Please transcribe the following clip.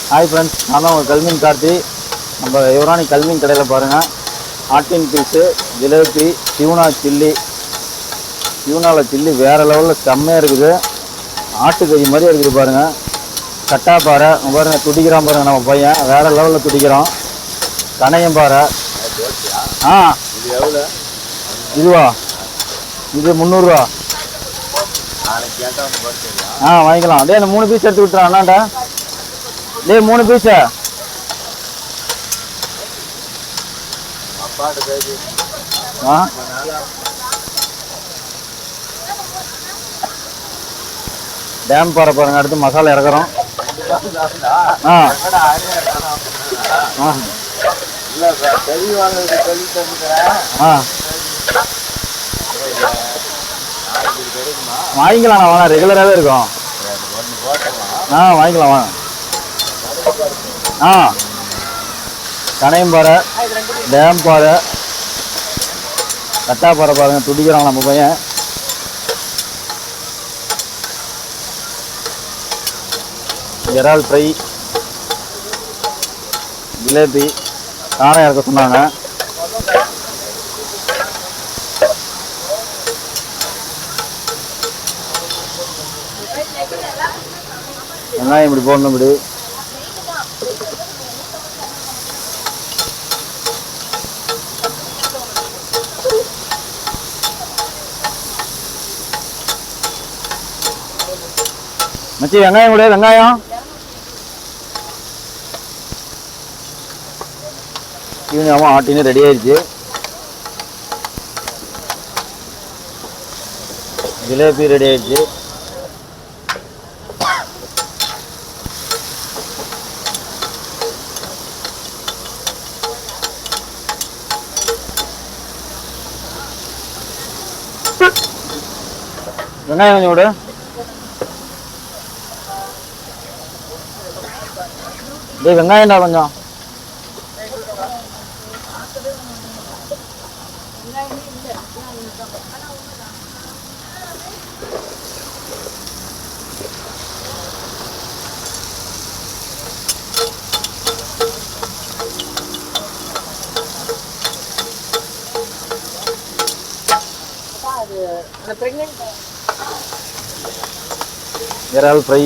Hi friends, நான் தான் உங்கள் கல்மீன் கார்த்தி. நம்ம யுவராணி கல்மீன் கடையில் பாருங்கள், ஆட்டின் பீஸு, ஜிலேபி, டியூனா சில்லி. டியூனாவில் சில்லி வேறு லெவலில் செம்மையாக இருக்குது. ஆட்டுக்கறி மாதிரியே இருக்குது பாருங்கள். கட்டாப்பாறை பாருங்கள், துடிக்கிறான் பாருங்கள் நம்ம பையன், வேறு லெவலில் துடிக்கிறான். கணையம் பாறை. இதுவா? இது 300 வாங்கிக்கலாம். அதே இந்த 3 பீஸ் எடுத்து விட்டுறான் அண்ணாண்டா. 3 பீஸு டேம் பாறை பாருங்க. அடுத்து மசாலா இறக்குறோம். வாங்கிக்கலாம், வாங்க, ரெகுலராகவே இருக்கும். வாங்கிக்கலாம் வாங்க. கணையம் பாறை, டேம் பாறை, கட்டாப்பாறை பாருங்க, துடிக்கிறான் நம்ம பையன். இறால் ஃப்ரை, ஜிலேபி, காணை இறக்க சொன்னாங்க. வெங்காயம் இப்படி போடணும். இப்படி மச்சி வெங்காயம் கூட, வெங்காயம் இவங்க ஆட்டின்னு ரெடி ஆயிடுச்சு. ஜிலேபி ரெடி ஆயிடுச்சு. வெங்காயம் கொஞ்சம் விடு. வெங்காயம்டா கொஞ்சம். இறால் ஃப்ரை,